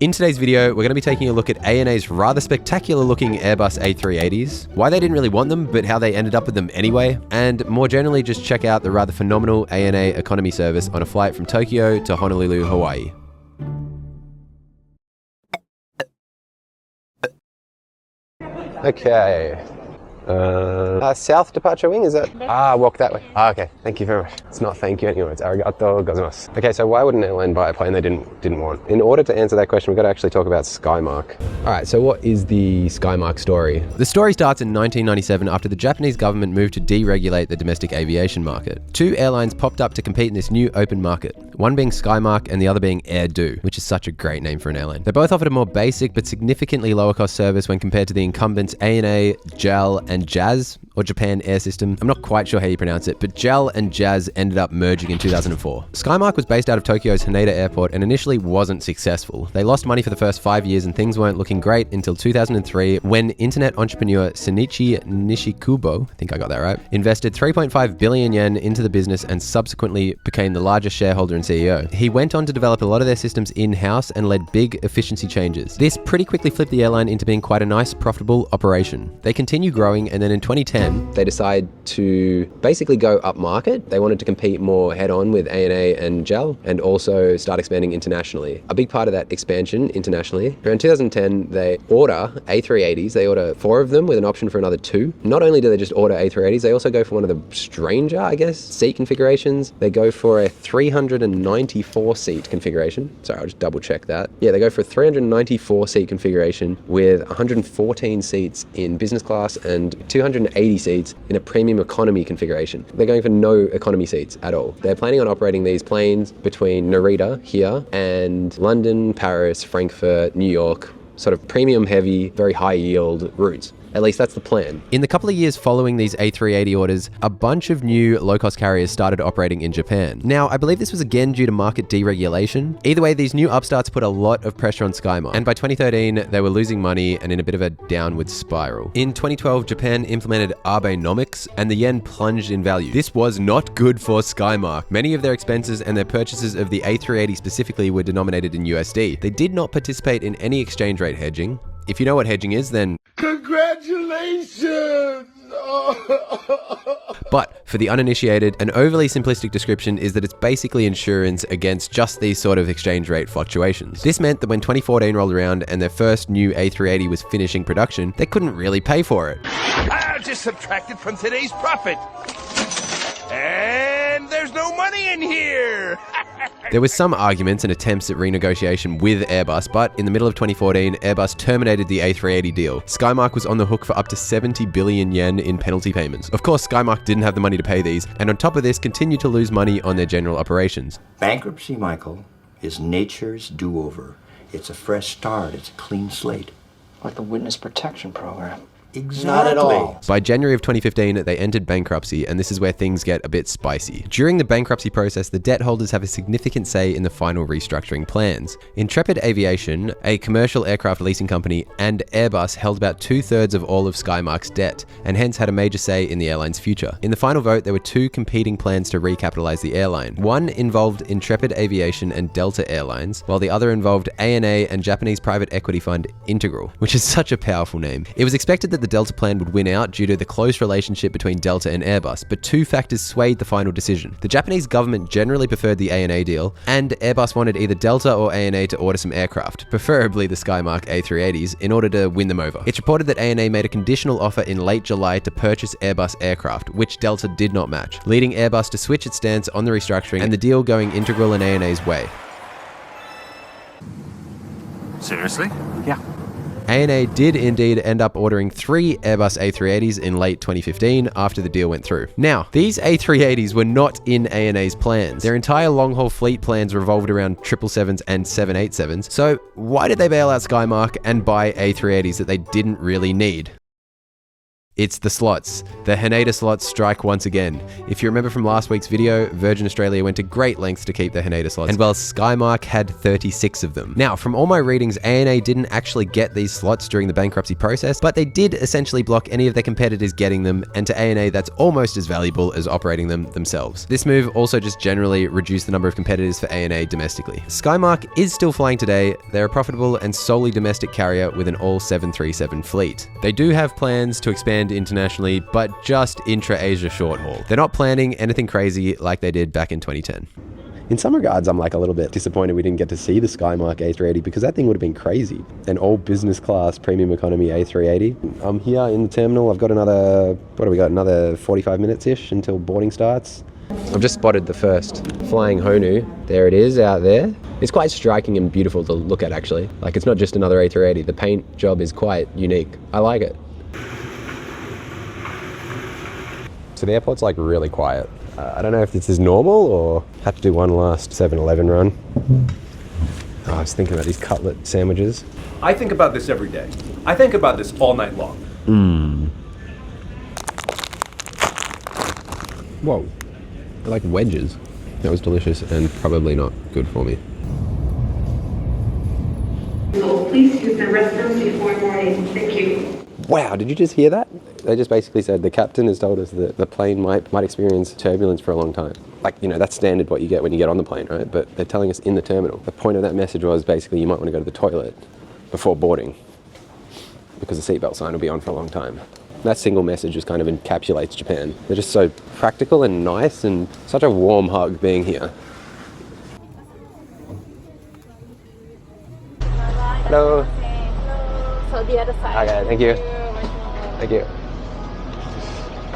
In today's video, we're going to be taking a look at ANA's rather spectacular looking Airbus A380s, why they didn't really want them, but how they ended up with them anyway, and more generally just check out the rather phenomenal ANA economy service on a flight from Tokyo to Honolulu, Hawaii. Okay. South departure wing, is that? Walk that way. Okay, thank you very much. It's not thank you anyway, it's arigato gozaimasu. Okay, so why would an airline buy a plane they didn't want? In order to answer that question, we've got to actually talk about Skymark. Alright, so what is the Skymark story? The story starts in 1997 after the Japanese government moved to deregulate the domestic aviation market. Two airlines popped up to compete in this new open market, one being Skymark and the other being Air-Do, which is such a great name for an airline. They both offered a more basic but significantly lower cost service when compared to the incumbents ANA, JAL, and Jazz, or Japan Air System. I'm not quite sure how you pronounce it, but JAL and Jazz ended up merging in 2004. Skymark was based out of Tokyo's Haneda Airport and initially wasn't successful. They lost money for the first 5 years and things weren't looking great until 2003 when internet entrepreneur Shinichi Nishikubo, I think I got that right, invested 3.5 billion yen into the business and subsequently became the largest shareholder and CEO. He went on to develop a lot of their systems in-house and led big efficiency changes. This pretty quickly flipped the airline into being quite a nice, profitable operation. They continue growing, and then in 2010, they decide to basically go up market. They wanted to compete more head-on with ANA and JAL and also start expanding internationally. A big part of that expansion internationally, around 2010, they order A380s. They order 4 of them with an option for another 2. Not only do they just order A380s, they also go for one of the stranger, I guess, seat configurations. They go for a 394 seat configuration. Sorry, I'll just double check that. Yeah, they go for a 394 seat configuration with 114 seats in business class and 280 seats in a premium economy configuration. They're going for no economy seats at all. They're planning on operating these planes between Narita here and London, Paris, Frankfurt, New York, sort of premium heavy, very high yield routes. At least that's the plan. In the couple of years following these A380 orders, a bunch of new low-cost carriers started operating in Japan. Now, I believe this was again due to market deregulation. Either way, these new upstarts put a lot of pressure on Skymark, and by 2013, they were losing money and in a bit of a downward spiral. In 2012, Japan implemented Abenomics, and the yen plunged in value. This was not good for Skymark. Many of their expenses and their purchases of the A380 specifically were denominated in USD. They did not participate in any exchange rate hedging. If you know what hedging is, then congratulations! But for the uninitiated, an overly simplistic description is that it's basically insurance against just these sort of exchange rate fluctuations. This meant that when 2014 rolled around and their first new A380 was finishing production, they couldn't really pay for it. I'll just subtract it from today's profit. And there's no money in here! There was some arguments and attempts at renegotiation with Airbus, but in the middle of 2014, Airbus terminated the A380 deal. Skymark was on the hook for up to 70 billion yen in penalty payments. Of course, Skymark didn't have the money to pay these, and on top of this, continued to lose money on their general operations. Bankruptcy, Michael, is nature's do-over. It's a fresh start. It's a clean slate. Like the witness protection program. Exactly. Not at all. By January of 2015, they entered bankruptcy, and this is where things get a bit spicy. During the bankruptcy process, the debt holders have a significant say in the final restructuring plans. Intrepid Aviation, a commercial aircraft leasing company, and Airbus held about 2/3 of all of Skymark's debt, and hence had a major say in the airline's future. In the final vote, there were 2 competing plans to recapitalize the airline. One involved Intrepid Aviation and Delta Airlines, while the other involved ANA and Japanese private equity fund Integral, which is such a powerful name. It was expected that the Delta plan would win out due to the close relationship between Delta and Airbus, but 2 factors swayed the final decision. The Japanese government generally preferred the ANA deal, and Airbus wanted either Delta or ANA to order some aircraft, preferably the Skymark A380s, in order to win them over. It's reported that ANA made a conditional offer in late July to purchase Airbus aircraft, which Delta did not match, leading Airbus to switch its stance on the restructuring and the deal going Integral and ANA's way. Seriously? Yeah. ANA did indeed end up ordering 3 Airbus A380s in late 2015 after the deal went through. Now, these A380s were not in ANA's plans. Their entire long-haul fleet plans revolved around 777s and 787s, so why did they bail out Skymark and buy A380s that they didn't really need? It's the slots. The Haneda slots strike once again. If you remember from last week's video, Virgin Australia went to great lengths to keep the Haneda slots, and well, Skymark had 36 of them. Now, from all my readings, ANA didn't actually get these slots during the bankruptcy process, but they did essentially block any of their competitors getting them, and to ANA, that's almost as valuable as operating them themselves. This move also just generally reduced the number of competitors for ANA domestically. Skymark is still flying today. They're a profitable and solely domestic carrier with an all 737 fleet. They do have plans to expand internationally, but just intra-Asia short haul. They're not planning anything crazy like they did back in 2010. In some regards, I'm like a little bit disappointed we didn't get to see the Skymark A380 because that thing would have been crazy. An all business class premium economy A380. I'm here in the terminal. I've got another, what do we got? Another 45 minutes-ish until boarding starts. I've just spotted the first flying Honu. There it is out there. It's quite striking and beautiful to look at, actually. Like, it's not just another A380. The paint job is quite unique. I like it. So the airport's like really quiet. I don't know if this is normal or had to do one last 7-Eleven run. Oh, I was thinking about these cutlet sandwiches. I think about this every day. I think about this all night long. Whoa. They're like wedges. That was delicious and probably not good for me. Please use the restrooms before boarding. Thank you. Wow, did you just hear that? They just basically said the captain has told us that the plane might experience turbulence for a long time. Like, you know, that's standard what you get when you get on the plane, right? But they're telling us in the terminal. The point of that message was basically you might want to go to the toilet before boarding because the seatbelt sign will be on for a long time. That single message just kind of encapsulates Japan. They're just so practical and nice and such a warm hug being here. Hello. So the other side. Okay, thank you. Thank you.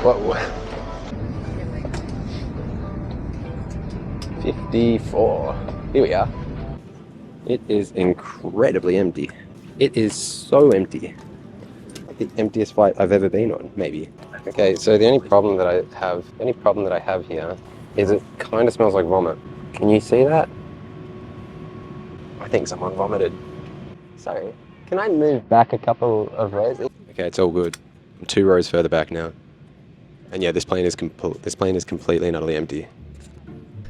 What? 54. Here we are. It is incredibly empty. It is so empty. Like the emptiest flight I've ever been on, maybe. Okay, so the only problem that I have here is it kind of smells like vomit. Can you see that? I think someone vomited. Sorry. Can I move back a couple of rows? Okay, it's all good. I'm 2 rows further back now. And yeah, this plane is completely and utterly empty.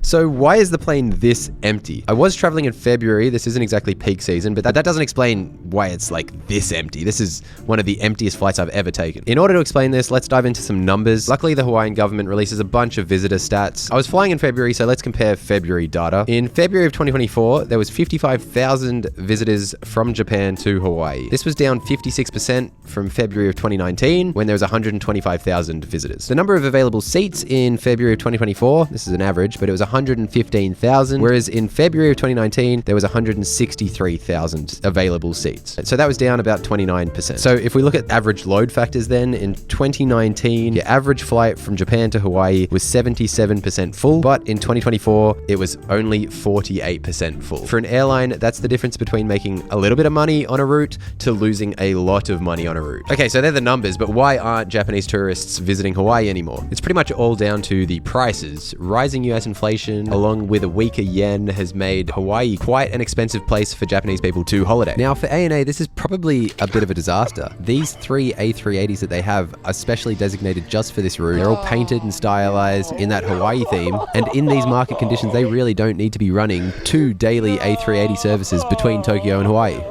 So why is the plane this empty? I was traveling in February. This isn't exactly peak season, but that doesn't explain why it's like this empty. This is one of the emptiest flights I've ever taken. In order to explain this, let's dive into some numbers. Luckily, the Hawaiian government releases a bunch of visitor stats. I was flying in February, so let's compare February data. In February of 2024, there was 55,000 visitors from Japan to Hawaii. This was down 56% from February of 2019, when there was 125,000 visitors. The number of available seats in February of 2024, this is an average, but it was 115,000, whereas in February of 2019, there was 163,000 available seats. So that was down about 29%. So if we look at average load factors then, in 2019, the average flight from Japan to Hawaii was 77% full, but in 2024, it was only 48% full. For an airline, that's the difference between making a little bit of money on a route to losing a lot of money on a route. Okay, so they're the numbers, but why aren't Japanese tourists visiting Hawaii anymore? It's pretty much all down to the prices. Rising US inflation, along with a weaker yen, has made Hawaii quite an expensive place for Japanese people to holiday. Now, for ANA, this is probably a bit of a disaster. These 3 A380s that they have are specially designated just for this route. They're all painted and stylized in that Hawaii theme, and in these market conditions, they really don't need to be running 2 daily A380 services between Tokyo and Hawaii.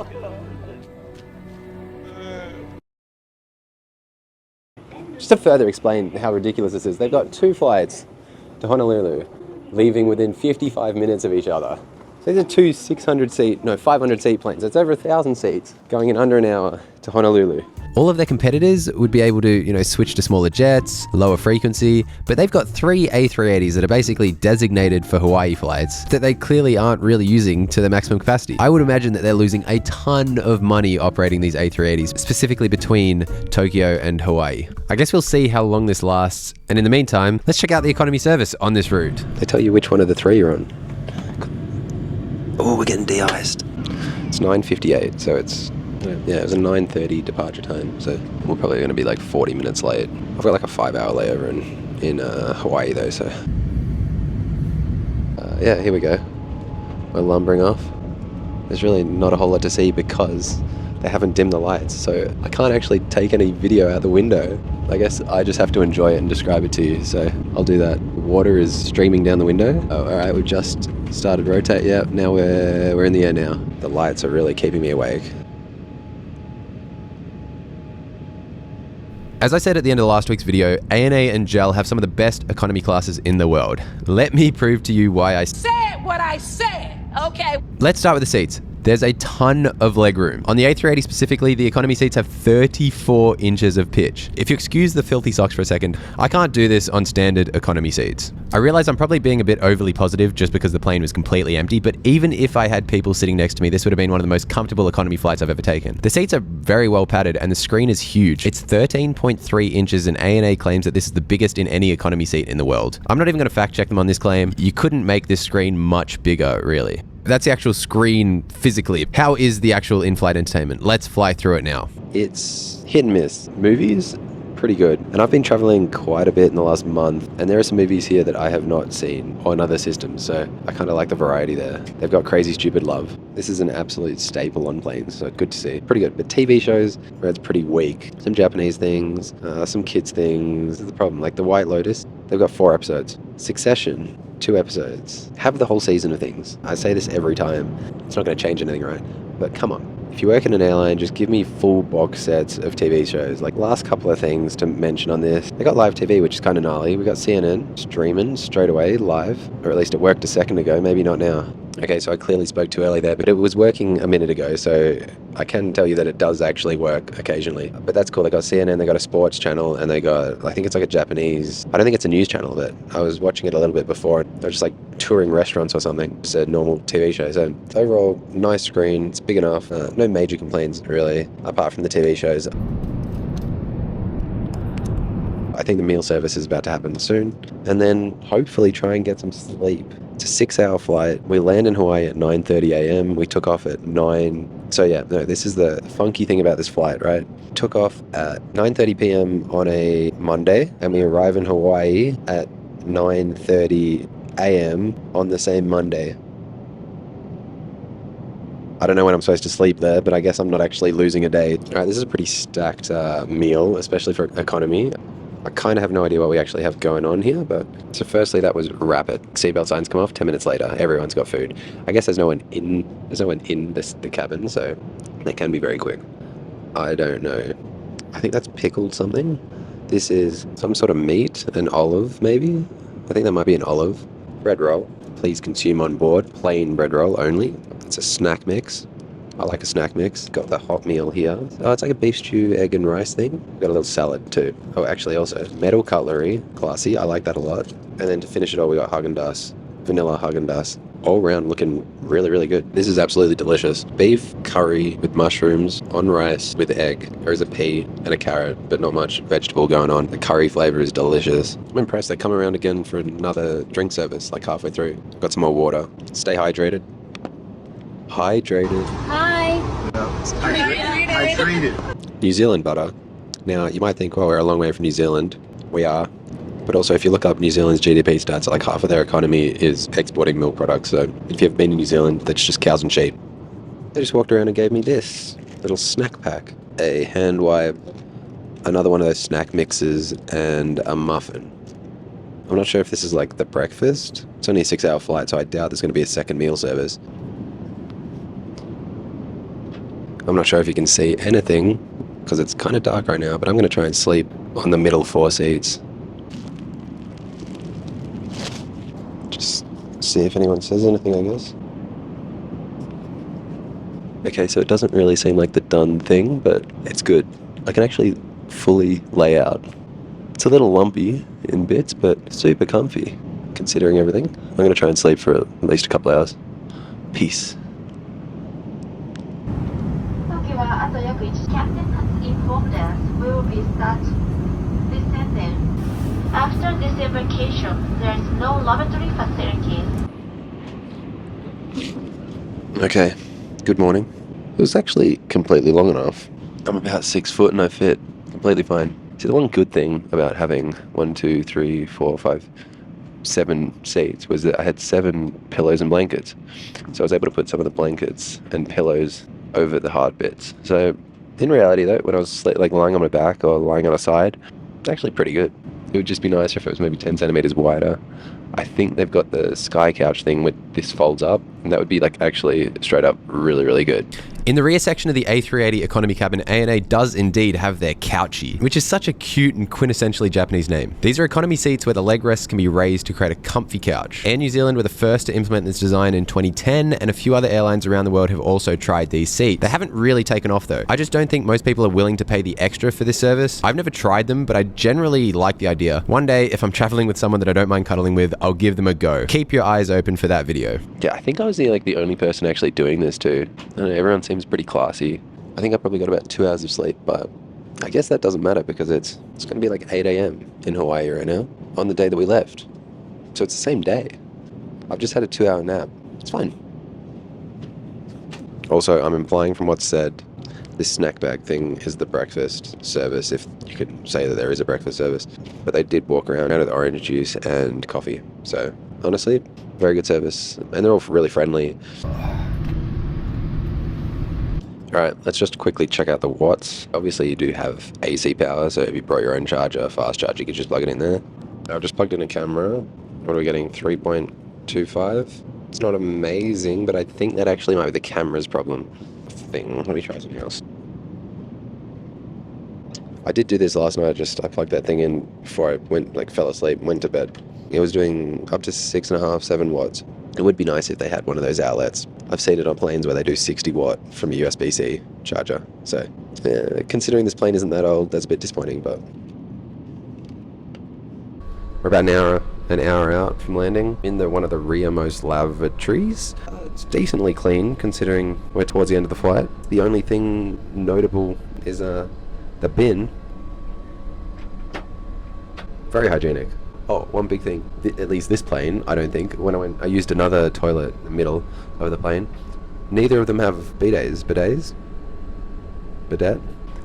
Just to further explain how ridiculous this is, they've got 2 flights to Honolulu, leaving within 55 minutes of each other. So these are 2 500 seat planes. That's over 1,000 seats going in under an hour to Honolulu. All of their competitors would be able to, switch to smaller jets, lower frequency, but they've got 3 A380s that are basically designated for Hawaii flights that they clearly aren't really using to their maximum capacity. I would imagine that they're losing a ton of money operating these A380s, specifically between Tokyo and Hawaii. I guess we'll see how long this lasts, and in the meantime, let's check out the economy service on this route. They tell you which one of the 3 you're on. Oh, we're getting de-iced. It's 9:58, so it's... Yeah, it was a 9:30 departure time, so we're probably going to be like 40 minutes late. I've got like a 5-hour layover in Hawaii though, so... yeah, here we go. We're lumbering off. there's really not a whole lot to see because they haven't dimmed the lights, so I can't actually take any video out the window. I guess I just have to enjoy it and describe it to you, so I'll do that. Water is streaming down the window. Oh, all right, we've just started rotate. Yeah, now we're in the air now. The lights are really keeping me awake. As I said at the end of last week's video, ANA and GEL have some of the best economy classes in the world. Let me prove to you why I said what I said, okay? Let's start with the seats. There's a ton of legroom. On the A380 specifically, the economy seats have 34 inches of pitch. If you excuse the filthy socks for a second, I can't do this on standard economy seats. I realize I'm probably being a bit overly positive just because the plane was completely empty, but even if I had people sitting next to me, this would have been one of the most comfortable economy flights I've ever taken. The seats are very well padded and the screen is huge. It's 13.3 inches and ANA claims that this is the biggest in any economy seat in the world. I'm not even going to fact check them on this claim. You couldn't make this screen much bigger, really. That's the actual screen physically. How is the actual in-flight entertainment? Let's fly through it now. It's hit and miss. Movies, pretty good. And I've been traveling quite a bit in the last month, and there are some movies here that I have not seen on other systems, so I kind of like the variety there. They've got Crazy Stupid Love. This is an absolute staple on planes, so good to see. Pretty good. But TV shows, where it's pretty weak. Some Japanese things, some kids things. This is the problem. Like The White Lotus, they've got 4 episodes. Succession, 2 episodes. Have the whole season of things. I say this every time. It's not going to change anything, right? But come on. If you work in an airline, just give me full box sets of TV shows. Like, last couple of things to mention on this. They got live TV, which is kind of gnarly. We got CNN streaming straight away, live. Or at least it worked a second ago, maybe not now. Okay, so I clearly spoke too early there, but it was working a minute ago, so I can tell you that it does actually work occasionally. But that's cool. They got CNN, they got a sports channel, and they got, I think it's like a Japanese, I don't think it's a news channel, but I was watching it a little bit before. They're just like touring restaurants or something. It's a normal TV show. So overall, nice screen, it's big enough. No major complaints, really, apart from the TV shows. I think the meal service is about to happen soon. And then hopefully try and get some sleep. It's a 6-hour flight. We land in Hawaii at 9:30 a.m. We took off at 9. So yeah, no, this is the funky thing about this flight, right? Took off at 9:30 p.m. on a Monday, and we arrive in Hawaii at 9:30 a.m. on the same Monday. I don't know when I'm supposed to sleep there, but I guess I'm not actually losing a day. All right, this is a pretty stacked meal, especially for economy. I kind of have no idea what we actually have going on here, but so firstly, that was rapid. Seatbelt signs come off. 10 minutes later, everyone's got food. I guess there's no one in the cabin, so they can be very quick. I don't know. I think that's pickled something. This is some sort of meat, an olive maybe. I think that might be an olive. Bread roll. Please consume on board. Plain bread roll only. It's a snack mix. I like a snack mix. Got the hot meal here. Oh, it's like a beef stew, egg and rice thing. Got a little salad too. Oh, actually also metal cutlery. Classy. I like that a lot. And then to finish it all, we got Haagen-Dazs. Vanilla Haagen-Dazs. All around looking really, really good. This is absolutely delicious. Beef curry with mushrooms on rice with egg. There is a pea and a carrot, but not much vegetable going on. The curry flavor is delicious. I'm impressed. They come around again for another drink service, like halfway through. Got some more water. Stay hydrated. Hydrated. Hi. New Zealand butter. Now, you might think, well, we're a long way from New Zealand. We are. But also, if you look up New Zealand's GDP stats, like half of their economy is exporting milk products. So if you've been to New Zealand, that's just cows and sheep. They just walked around and gave me this little snack pack. A hand wipe, another one of those snack mixes, and a muffin. I'm not sure if this is like the breakfast. It's only a 6-hour flight, so I doubt there's going to be a second meal service. I'm not sure if you can see anything because it's kind of dark right now, but I'm going to try and sleep on the middle 4 seats. Just see if anyone says anything, I guess. Okay, so it doesn't really seem like the done thing, but it's good. I can actually fully lay out. It's a little lumpy in bits, but super comfy considering everything. I'm going to try and sleep for at least a couple hours. Peace. Captain has informed us we will be start descending. After disembarkation, there is no lavatory facilities. Okay, good morning. It was actually completely long enough. I'm about 6 foot and I fit completely fine. See, the one good thing about having 1, 2, 3, 4, 5, 7 seats was that I had 7 pillows and blankets. So I was able to put some of the blankets and pillows over the hard bits. So in reality though, when I was like lying on my back or lying on a side, it's actually pretty good. It would just be nicer if it was maybe 10 centimeters wider. I think they've got the Sky Couch thing where this folds up, and that would be like actually straight up really, really good. In the rear section of the A380 economy cabin, ANA does indeed have their couchy, which is such a cute and quintessentially Japanese name. These are economy seats where the leg rests can be raised to create a comfy couch. Air New Zealand were the first to implement this design in 2010, and a few other airlines around the world have also tried these seats. They haven't really taken off though. I just don't think most people are willing to pay the extra for this service. I've never tried them, but I generally like the idea. One day, if I'm traveling with someone that I don't mind cuddling with, I'll give them a go. Keep your eyes open for that video. Yeah, I think I was the only person actually doing this too. I don't know, everyone seems pretty classy. I think I probably got about 2 hours of sleep, but I guess that doesn't matter because it's going to be like 8 a.m. in Hawaii right now on the day that we left. So it's the same day. I've just had a 2-hour nap. It's fine. Also, I'm implying from what's said, this snack bag thing is the breakfast service, if you could say that there is a breakfast service. But they did walk around out of the orange juice and coffee. So honestly, very good service. And they're all really friendly. Alright, let's just quickly check out the watts. Obviously you do have AC power, so if you brought your own charger, fast charge, you could just plug it in there. I've just plugged in a camera. What are we getting, 3.25? It's not amazing, but I think that actually might be the camera's problem. Let me try something else. I did do this last night, I plugged that thing in before I fell asleep, went to bed. It was doing up to 6.5, 7 watts. It would be nice if they had one of those outlets. I've seen it on planes where they do 60 watt from a USB-C charger. So, considering this plane isn't that old, that's a bit disappointing, but... We're about an hour out from landing in one of the rearmost lavatories. It's decently clean considering we're towards the end of the flight. The only thing notable is the bin. Very hygienic. Oh, one big thing, at least this plane, I don't think, when I used another toilet in the middle of the plane. Neither of them have bidets. Bidet?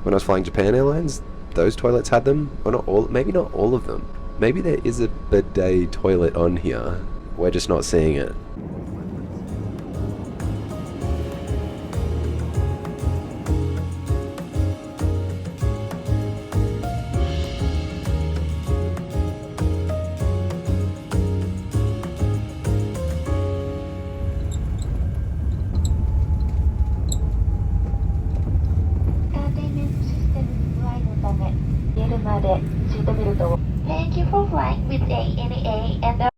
When I was flying Japan Airlines, those toilets had them. Or not all, maybe not all of them. Maybe there is a bidet toilet on here. We're just not seeing it. Thank you for flying with ANA and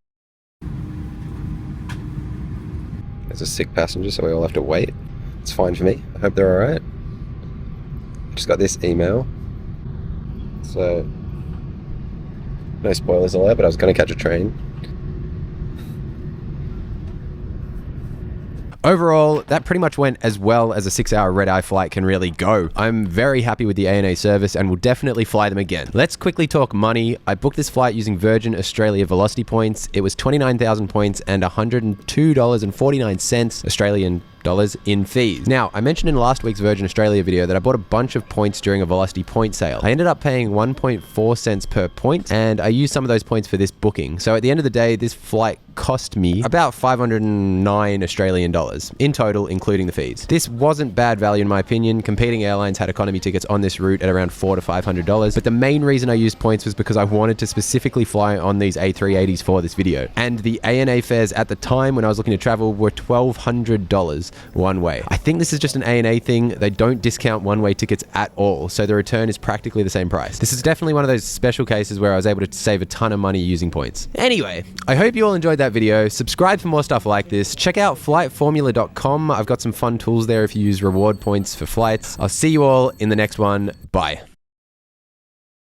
There's a sick passenger, so we all have to wait. It's fine for me. I hope they're alright. Just got this email. So, no spoilers alert, but I was going to catch a train. Overall, that pretty much went as well as a 6-hour red-eye flight can really go. I'm very happy with the ANA service and will definitely fly them again. Let's quickly talk money. I booked this flight using Virgin Australia Velocity points. It was 29,000 points and $102.49 Australian dollars in fees. Now, I mentioned in last week's Virgin Australia video that I bought a bunch of points during a Velocity point sale. I ended up paying 1.4 cents per point, and I used some of those points for this booking. So at the end of the day, this flight cost me about 509 Australian dollars in total, including the fees. This wasn't bad value in my opinion. Competing airlines had economy tickets on this route at around $400 to $500, but the main reason I used points was because I wanted to specifically fly on these A380s for this video. And the ANA fares at the time when I was looking to travel were $1,200 one way. I think this is just an ANA thing. They don't discount one-way tickets at all, so the return is practically the same price. This is definitely one of those special cases where I was able to save a ton of money using points. Anyway, I hope you all enjoyed that video. Subscribe for more stuff like this. Check out flightformula.com. I've got some fun tools there if you use reward points for flights. I'll see you all in the next one. Bye.